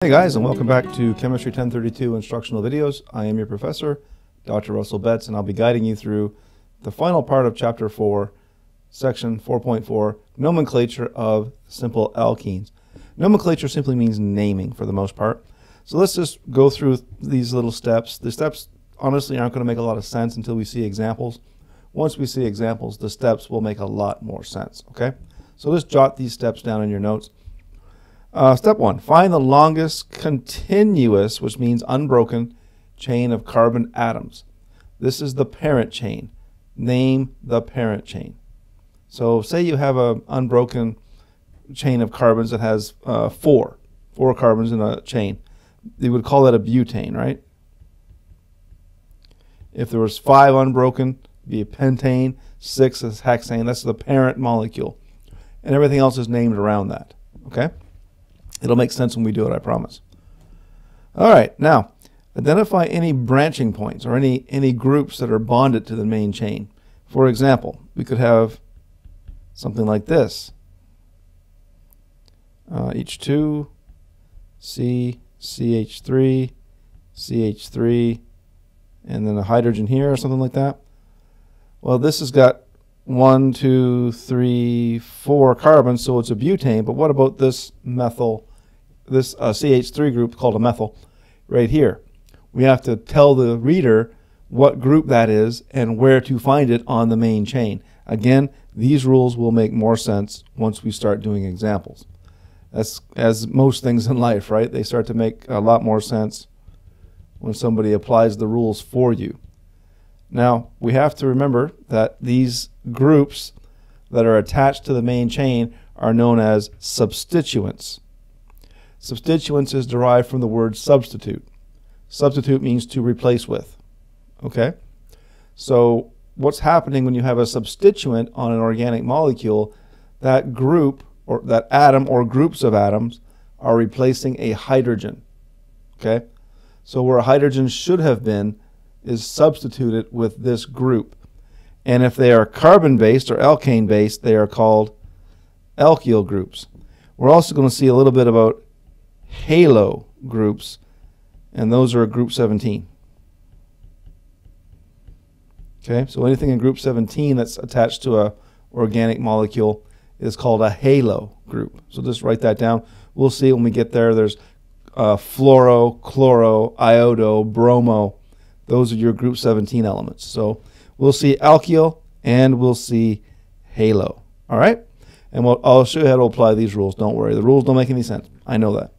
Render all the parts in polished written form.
Hey guys, and welcome back to Chemistry 1032 instructional videos. I am your professor, Dr. Russell Betts, and I'll be guiding you through the final part of Chapter 4, Section 4.4, Nomenclature of Simple Alkenes. Nomenclature simply means naming for the most part. So let's just go through these little steps. The steps honestly aren't going to make a lot of sense until we see examples. Once we see examples, the steps will make a lot more sense, okay? So let's jot these steps down in your notes. Step 1, find the longest continuous, which means unbroken, chain of carbon atoms. This is the parent chain. Name the parent chain. So say you have an unbroken chain of carbons that has four carbons in a chain. You would call that a butane, right? If there was 5 unbroken, it'd be a pentane, 6 is hexane. That's the parent molecule. And everything else is named around that, okay? It'll make sense when we do it, I promise. All right, now, identify any branching points or any groups that are bonded to the main chain. For example, we could have something like this. H2, C, CH3, CH3, and then a hydrogen here or something like that. Well, this has got 1, 2, 3, 4 carbons, so it's a butane. But what about this methyl, this CH3 group called a methyl right here? We have to tell the reader what group that is and where to find it on the main chain. Again, these rules will make more sense once we start doing examples. That's as most things in life, right? They start to make a lot more sense when somebody applies the rules for you. Now, we have to remember that these groups that are attached to the main chain are known as substituents. Substituents is derived from the word substitute. Substitute means to replace with. Okay? So what's happening when you have a substituent on an organic molecule, that group or that atom or groups of atoms are replacing a hydrogen. Okay? So where a hydrogen should have been is substituted with this group. And if they are carbon-based or alkane-based, they are called alkyl groups. We're also going to see a little bit about halo groups, and those are group 17. Okay, so anything in group 17 that's attached to a organic molecule is called a halo group. So just write that down. We'll see when we get there. There's fluoro, chloro, iodo, bromo. Those are your group 17 elements. So we'll see alkyl and we'll see halo. All right? And I'll show you how to apply these rules. Don't worry. The rules don't make any sense. I know that.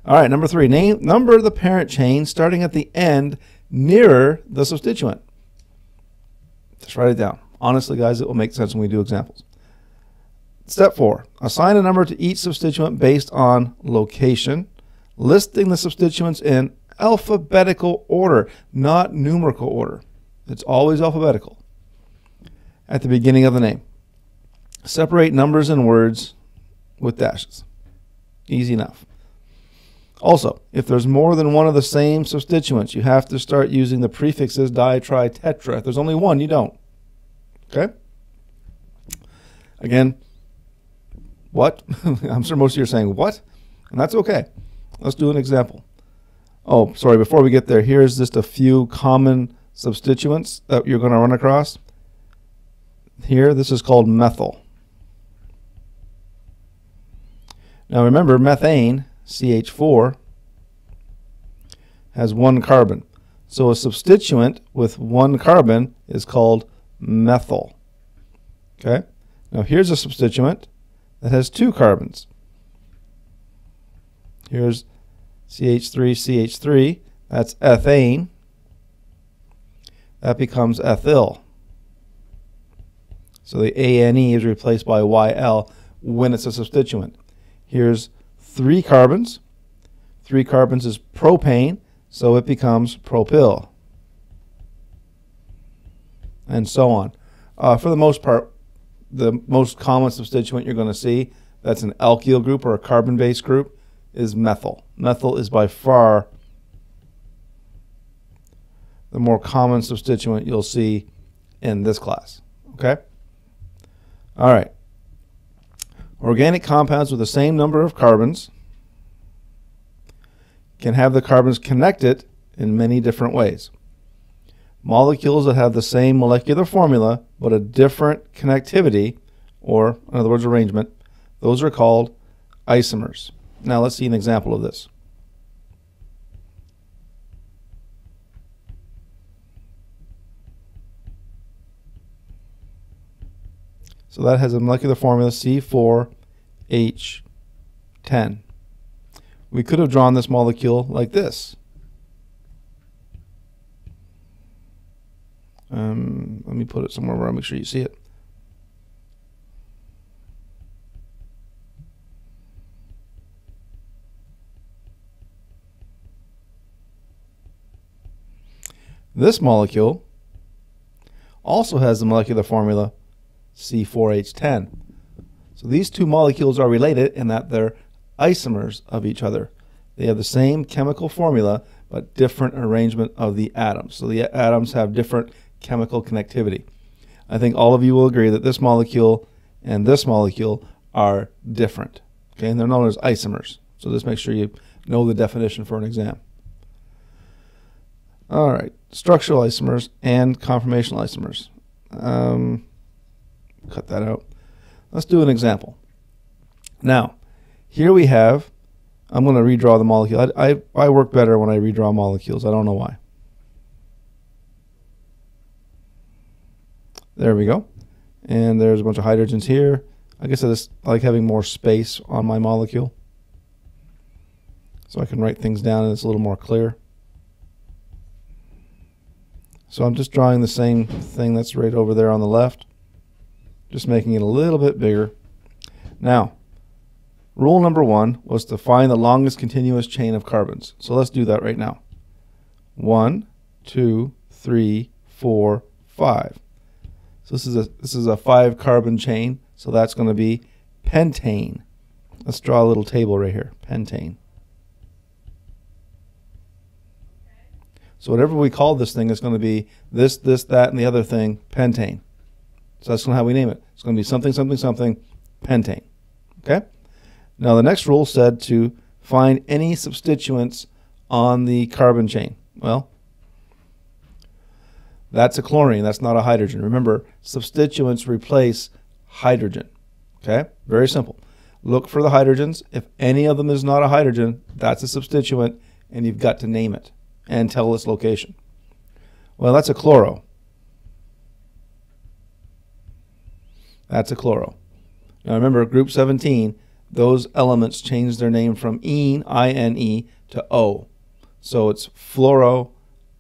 All right, number 3. Number the parent chain starting at the end nearer the substituent. Just write it down. Honestly, guys, it will make sense when we do examples. Step 4. Assign a number to each substituent based on location, listing the substituents in alphabetical order, not numerical order. It's always alphabetical at the beginning of the name. Separate numbers and words with dashes. Easy enough. Also, if there's more than one of the same substituents, you have to start using the prefixes di, tri, tetra. If there's only one, you don't. Okay? Again, what? I'm sure most of you are saying, what? And that's okay. Let's do an example. Oh, sorry, before we get there, here's just a few common substituents that you're going to run across. Here, this is called methyl. Now remember, methane, CH4, has 1 carbon. So a substituent with 1 carbon is called methyl. Okay? Now here's a substituent that has 2 carbons. Here's CH3, CH3, that's ethane. That becomes ethyl. So the ANE is replaced by YL when it's a substituent. Here's 3 carbons. 3 carbons is propane, so it becomes propyl. And so on. For the most part, the most common substituent you're going to see that's an alkyl group or a carbon-based group is methyl. Methyl is by far the more common substituent you'll see in this class. Okay? All right. Organic compounds with the same number of carbons can have the carbons connected in many different ways. Molecules that have the same molecular formula but a different connectivity, or in other words arrangement, those are called isomers. Now let's see an example of this. So that has a molecular formula C4H10. We could have drawn this molecule like this. Let me put it somewhere where I make sure you see it. This molecule also has the molecular formula C4H10. So these two molecules are related in that they're isomers of each other. They have the same chemical formula but different arrangement of the atoms. So the atoms have different chemical connectivity. I think all of you will agree that this molecule and this molecule are different. Okay, and they're known as isomers. So just make sure you know the definition for an exam. All right, structural isomers and conformational isomers. Cut that out. Let's do an example. Now, here we have, I'm going to redraw the molecule. I work better when I redraw molecules. I don't know why. There we go. And there's a bunch of hydrogens here. I guess I just like having more space on my molecule, so I can write things down and it's a little more clear. So I'm just drawing the same thing that's right over there on the left, just making it a little bit bigger. Now, rule number 1 was to find the longest continuous chain of carbons. So let's do that right now. 1, 2, 3, 4, 5. So this is a 5 carbon chain, so that's going to be pentane. Let's draw a little table right here, pentane. So whatever we call this thing is going to be this, that, and the other thing, pentane. So that's how we name it. It's going to be something, something, something, pentane. Okay? Now the next rule said to find any substituents on the carbon chain. Well, that's a chlorine. That's not a hydrogen. Remember, substituents replace hydrogen. Okay? Very simple. Look for the hydrogens. If any of them is not a hydrogen, that's a substituent, and you've got to name it and tell its location. Well, that's a chloro. That's a chloro. Now remember, group 17, those elements change their name from ene, I-N-E, to O. So it's fluoro,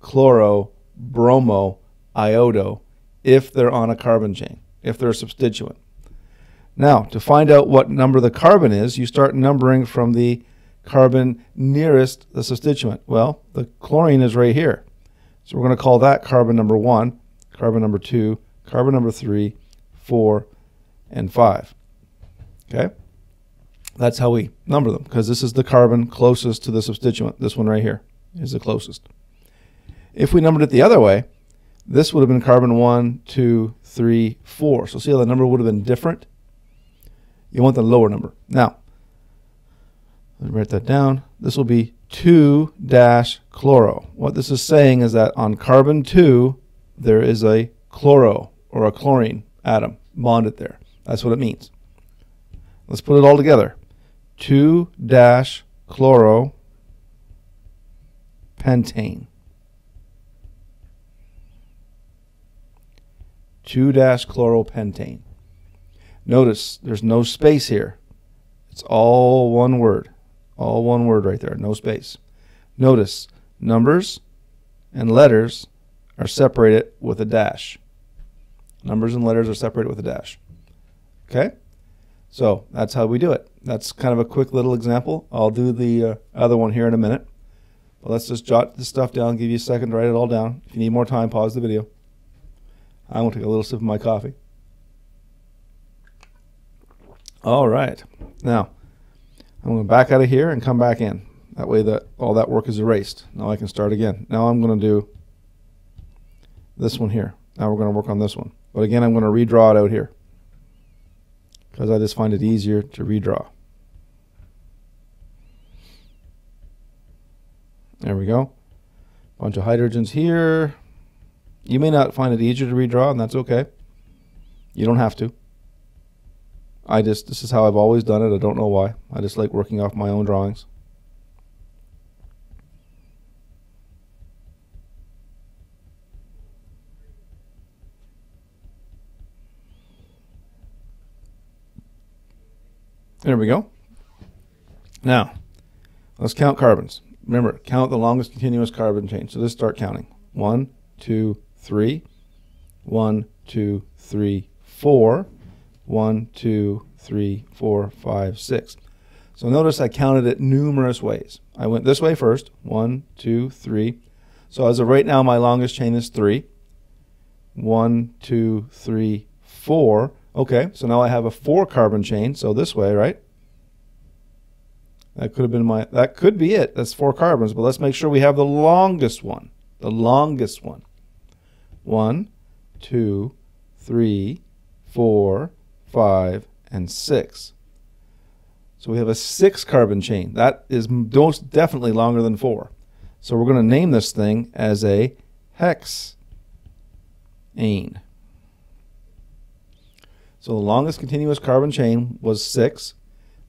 chloro, bromo, iodo, if they're on a carbon chain, if they're a substituent. Now, to find out what number the carbon is, you start numbering from the carbon nearest the substituent. Well, the chlorine is right here. So we're going to call that carbon number 1, carbon number 2, carbon number 3, 4, and 5. Okay? That's how we number them, because this is the carbon closest to the substituent. This one right here is the closest. If we numbered it the other way, this would have been carbon 1, 2, 3, 4. So see how the number would have been different? You want the lower number. Now, let me write that down. This will be 2-chloro. What this is saying is that on carbon 2, there is a chloro or a chlorine atom bonded there. That's what it means. Let's put it all together. 2-chloropentane. 2-chloropentane. Notice there's no space here. It's all one word. All one word right there, no space. Notice numbers and letters are separated with a dash. Numbers and letters are separated with a dash. Okay? So that's how we do it. That's kind of a quick little example. I'll do the other one here in a minute. But let's just jot this stuff down, give you a second to write it all down. If you need more time, pause the video. I'm going to take a little sip of my coffee. All right. Now, I'm going to back out of here and come back in. That way that all that work is erased. Now I can start again. Now I'm going to do this one here. Now we're going to work on this one. But again, I'm going to redraw it out here, because I just find it easier to redraw. There we go. Bunch of hydrogens here. You may not find it easier to redraw, and that's okay. You don't have to. This is how I've always done it. I don't know why. I just like working off my own drawings. There we go. Now, let's count carbons. Remember, count the longest continuous carbon chain. So let's start counting. 1, 2, 3. 1, 2, 3, 4. 1, 2, 3, 4, 5, 6. So notice I counted it numerous ways. I went this way first. 1, 2, 3. So as of right now, my longest chain is 3. 1, 2, 3, 4. Okay, so now I have a 4 carbon chain. So this way, right? That could have been that could be it. That's 4 carbons, but let's make sure we have the longest one. The longest one. 1, 2, 3, 4, 5, and 6. So we have a 6 carbon chain. That is most definitely longer than 4. So we're going to name this thing as a hexane. So the longest continuous carbon chain was 6.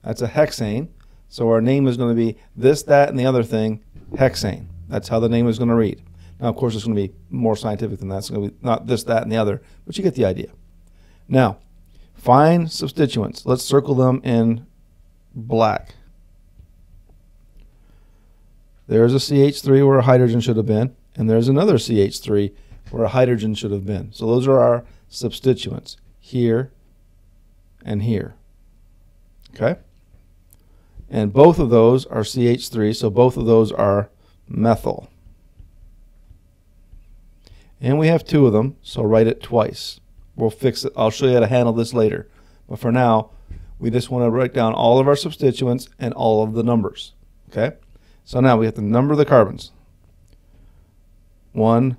That's a hexane. So our name is going to be this, that, and the other thing, hexane. That's how the name is going to read. Now, of course, it's going to be more scientific than that. It's going to be not this, that, and the other, but you get the idea. Now, find substituents. Let's circle them in black. There's a CH3 where a hydrogen should have been, and there's another CH3 where a hydrogen should have been. So those are our substituents, here and here. Okay? And both of those are CH3, so both of those are methyl. And we have 2 of them, so write it twice. We'll fix it. I'll show you how to handle this later. But for now, we just want to write down all of our substituents and all of the numbers. Okay? So now we have to number the carbons. 1,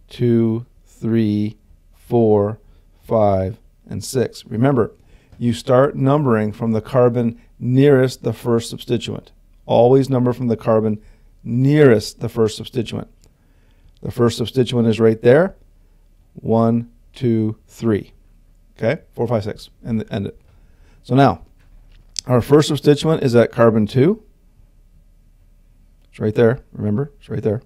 2, 3, 4, 5, and 6. Remember, you start numbering from the carbon nearest the first substituent. Always number from the carbon nearest the first substituent. The first substituent is right there. 1, 2, 3. Okay? 4, 5, 6. And end it. So now, our first substituent is at carbon 2. It's right there. Remember? It's right there.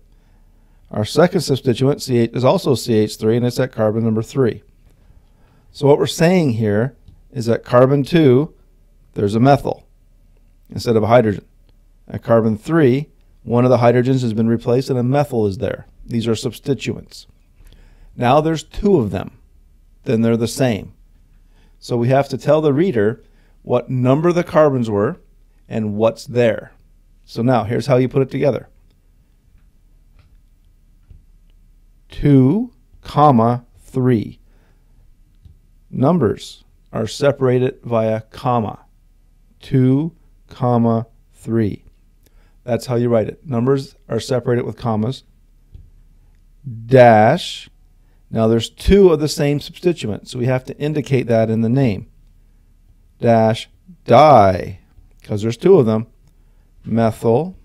Our second substituent, CH, is also CH3, and it's at carbon number 3. So what we're saying here is at carbon 2, there's a methyl instead of a hydrogen. At carbon 3, one of the hydrogens has been replaced and a methyl is there. These are substituents. Now there's 2 of them. Then they're the same. So we have to tell the reader what number the carbons were and what's there. So now here's how you put it together. 2, 3. Numbers are separated via comma. 2, 3. That's how you write it. Numbers are separated with commas. Dash. Now there's 2 of the same substituent, so we have to indicate that in the name. Dash di, because there's 2 of them. Methyl.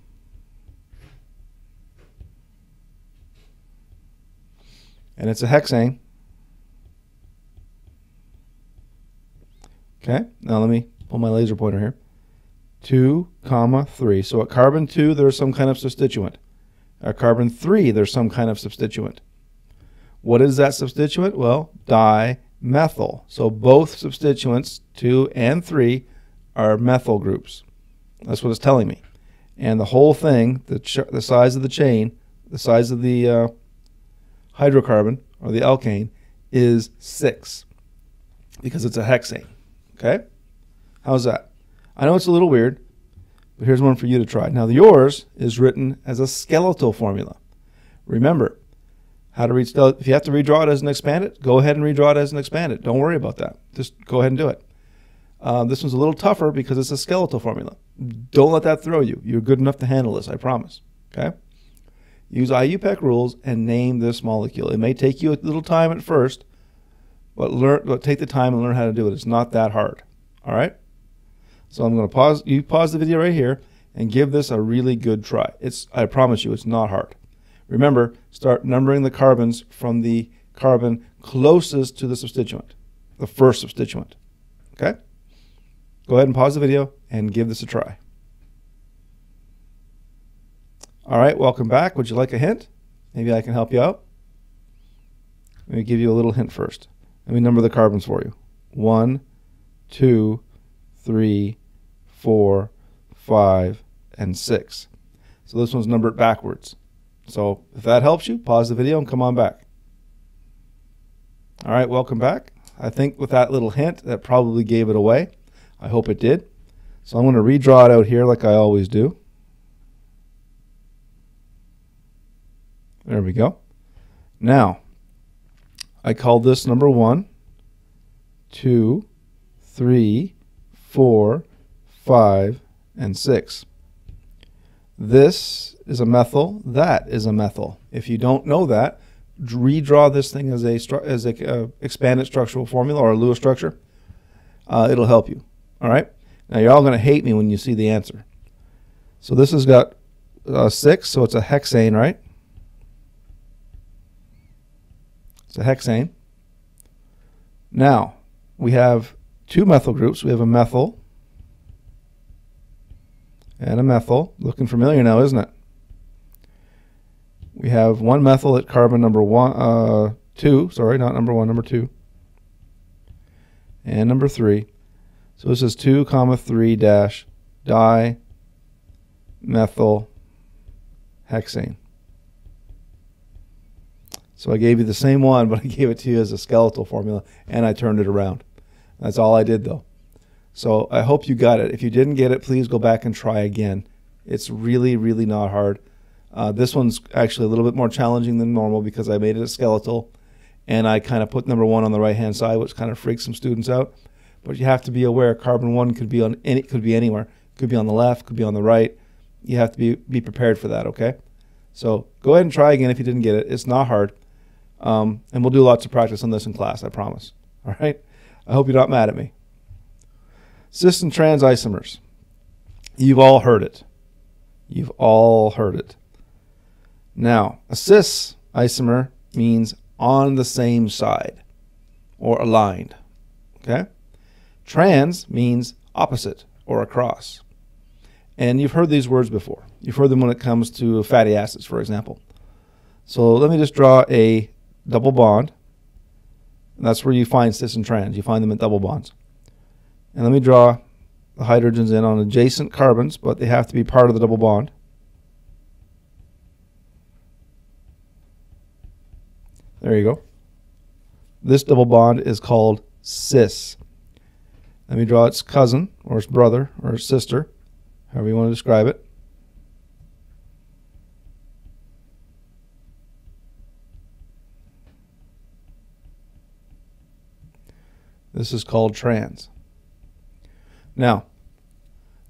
And it's a hexane. Okay, now let me pull my laser pointer here. 2, 3. So at carbon 2, there's some kind of substituent. At carbon 3, there's some kind of substituent. What is that substituent? Well, dimethyl. So both substituents, 2 and 3, are methyl groups. That's what it's telling me. And the whole thing, the size of the chain, the size of the hydrocarbon, or the alkane, is 6. Because it's a hexane. Okay? How's that? I know it's a little weird, but here's one for you to try. Now, yours is written as a skeletal formula. Remember, how to read, if you have to redraw it as an expanded, go ahead and redraw it as an expanded. Don't worry about that. Just go ahead and do it. This one's a little tougher because it's a skeletal formula. Don't let that throw you. You're good enough to handle this, I promise. Okay? Use IUPAC rules and name this molecule. It may take you a little time at first, but take the time and learn how to do it. It's not that hard. All right? So I'm going to pause. You pause the video right here, and give this a really good try. I promise you, it's not hard. Remember, start numbering the carbons from the carbon closest to the substituent, the first substituent. Okay? Go ahead and pause the video and give this a try. All right, welcome back. Would you like a hint? Maybe I can help you out. Let me give you a little hint first. Let me number the carbons for you. 1, 2, 3, 4, 5, and 6. So this one's numbered backwards. So if that helps you, pause the video and come on back. All right, welcome back. I think with that little hint, that probably gave it away. I hope it did. So I'm going to redraw it out here like I always do. There we go. Now, I called this number 1, 2, 3, 4, 5, and 6. This is a methyl. That is a methyl. If you don't know that, redraw this thing as a expanded structural formula or a Lewis structure. It'll help you. All right. Now you're all going to hate me when you see the answer. So this has got 6, so it's a hexane, right? It's a hexane. Now we have two methyl groups. We have a methyl and a methyl. Looking familiar now, isn't it? We have one methyl at carbon number 2. Sorry, not number 1, number 2. And number 3. So this is 2, 3 dash dimethyl hexane. So I gave you the same one, but I gave it to you as a skeletal formula, and I turned it around. That's all I did, though. So I hope you got it. If you didn't get it, please go back and try again. It's really, really not hard. This one's actually a little bit more challenging than normal because I made it a skeletal, and I kind of put number 1 on the right-hand side, which kind of freaks some students out. But you have to be aware carbon 1 could be on could be anywhere. Could be on the left, could be on the right. You have to be prepared for that, okay? So go ahead and try again if you didn't get it. It's not hard. And we'll do lots of practice on this in class, I promise. All right? I hope you're not mad at me. Cis and trans isomers. You've all heard it. You've all heard it. Now, a cis isomer means on the same side or aligned. Okay? Trans means opposite or across. And you've heard these words before. You've heard them when it comes to fatty acids, for example. So let me just draw a double bond. And that's where you find cis and trans. You find them at double bonds. And let me draw the hydrogens in on adjacent carbons, but they have to be part of the double bond. There you go. This double bond is called cis. Let me draw its cousin, or its brother, or its sister, however you want to describe it. This is called trans. Now,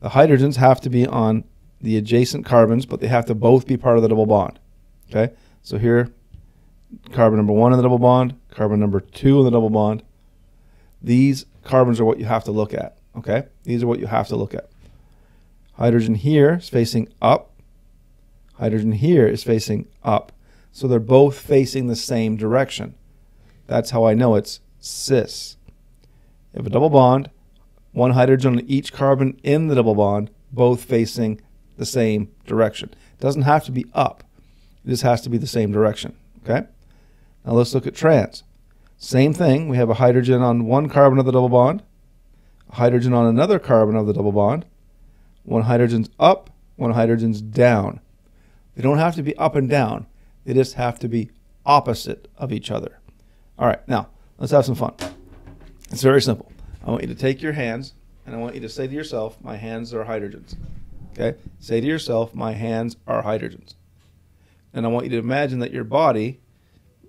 the hydrogens have to be on the adjacent carbons, but they have to both be part of the double bond. Okay? So here, carbon number 1 in the double bond, carbon number 2 in the double bond. These carbons are what you have to look at. Okay? These are what you have to look at. Hydrogen here is facing up. Hydrogen here is facing up. So they're both facing the same direction. That's how I know it's cis. You have a double bond, one hydrogen on each carbon in the double bond, both facing the same direction. It doesn't have to be up. It just has to be the same direction. Okay? Now let's look at trans. Same thing. We have a hydrogen on one carbon of the double bond, a hydrogen on another carbon of the double bond. One hydrogen's up, one hydrogen's down. They don't have to be up and down. They just have to be opposite of each other. All right, now let's have some fun. It's very simple. I want you to take your hands, and I want you to say to yourself, my hands are hydrogens. Okay? Say to yourself, my hands are hydrogens. And I want you to imagine that your body,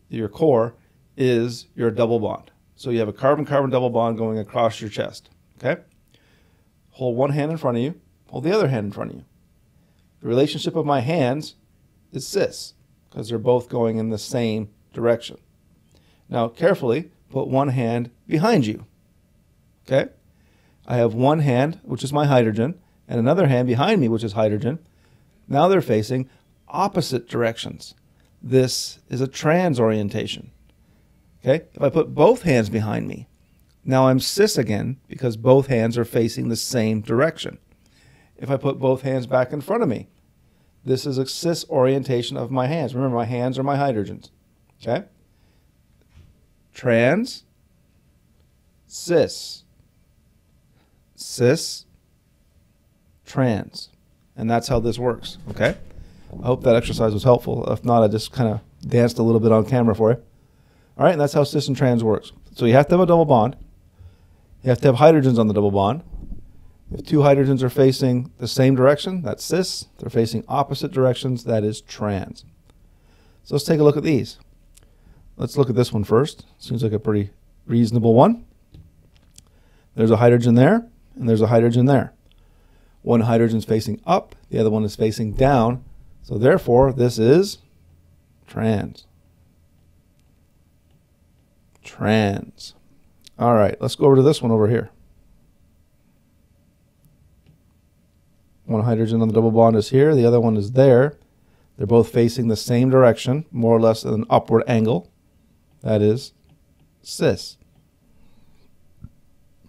your core, is your double bond. So you have a carbon-carbon double bond going across your chest. Okay? Hold one hand in front of you. Hold the other hand in front of you. The relationship of my hands is cis, because they're both going in the same direction. Now, carefully, put one hand behind you. Okay? I have one hand, which is my hydrogen, and another hand behind me, which is hydrogen. Now they're facing opposite directions. This is a trans orientation. Okay? If I put both hands behind me, now I'm cis again because both hands are facing the same direction. If I put both hands back in front of me, this is a cis orientation of my hands. Remember, my hands are my hydrogens. Okay? Trans, cis, cis, trans. And that's how this works. Okay? I hope that exercise was helpful. If not, I just kind of danced a little bit on camera for you. All right, and that's how cis and trans works. So you have to have a double bond. You have to have hydrogens on the double bond. If two hydrogens are facing the same direction, that's cis. If they're facing opposite directions, that is trans. So let's take a look at these. Let's look at this one first. Seems like a pretty reasonable one. There's a hydrogen there, and there's a hydrogen there. One hydrogen is facing up, the other one is facing down. So therefore, this is trans. Trans. All right, let's go over to this one over here. One hydrogen on the double bond is here, the other one is there. They're both facing the same direction, more or less at an upward angle. That is cis.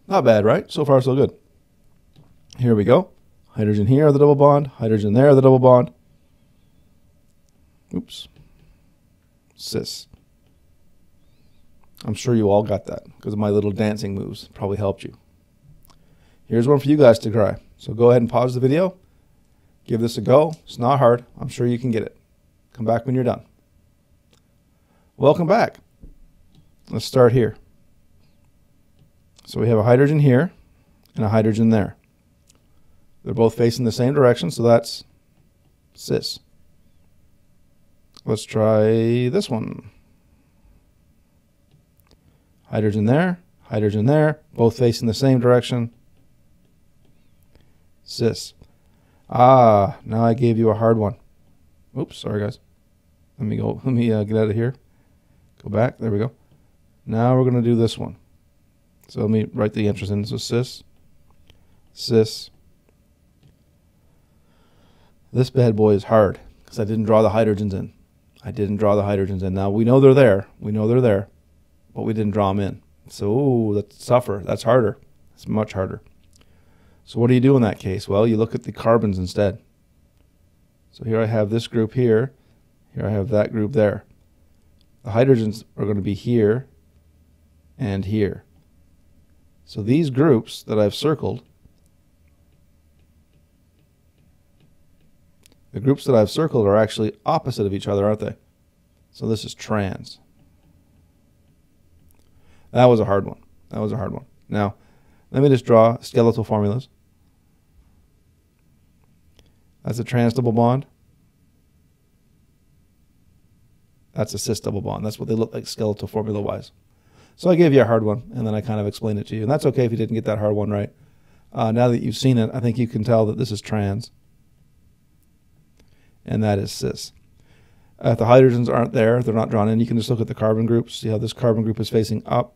Not bad, right? So far, so good. Here we go. Hydrogen here, the double bond. Hydrogen there, the double bond. Oops. Cis. I'm sure you all got that because of my little dancing moves. Probably helped you. Here's one for you guys to try. So go ahead and pause the video. Give this a go. It's not hard. I'm sure you can get it. Come back when you're done. Welcome back. Let's start here. So we have a hydrogen here and a hydrogen there. They're both facing the same direction, so that's cis. Let's try this one. Hydrogen there, both facing the same direction. Cis. Ah, now I gave you a hard one. Oops, sorry guys. Let me get out of here. Go back, there we go. Now we're going to do this one. So let me write the answers in. So cis, cis. This bad boy is hard because I didn't draw the hydrogens in. Now we know they're there. But we didn't draw them in. So that's tougher. That's harder. It's much harder. So what do you do in that case? Well, you look at the carbons instead. So here I have this group here. Here I have that group there. The hydrogens are going to be here and here. So these groups that I've circled, the groups that I've circled are actually opposite of each other, aren't they? So this is trans. That was a hard one. Now, let me just draw skeletal formulas. That's a trans double bond. That's a cis double bond. That's what they look like skeletal formula-wise. So I gave you a hard one, and then I kind of explained it to you. And that's okay if you didn't get that hard one right. Now that you've seen it, I think you can tell that this is trans. And that is cis. If the hydrogens aren't there, they're not drawn in, you can just look at the carbon groups. See how this carbon group is facing up.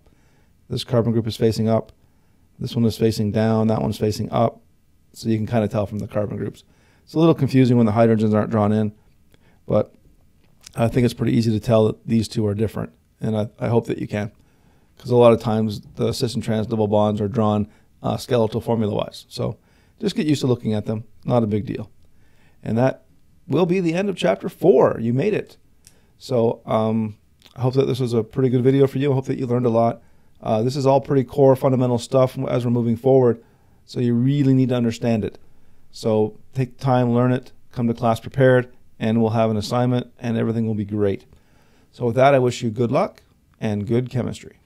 This carbon group is facing up. This one is facing down. That one's facing up. So you can kind of tell from the carbon groups. It's a little confusing when the hydrogens aren't drawn in, but I think it's pretty easy to tell that these two are different, and I hope that you can, because a lot of times the cis and trans double bonds are drawn skeletal formula-wise. So just get used to looking at them. Not a big deal. And that will be the end of Chapter 4. You made it. So I hope that this was a pretty good video for you. I hope that you learned a lot. This is all pretty core fundamental stuff as we're moving forward, so you really need to understand it. So take time, learn it, come to class prepared, and we'll have an assignment, and everything will be great. So with that, I wish you good luck and good chemistry.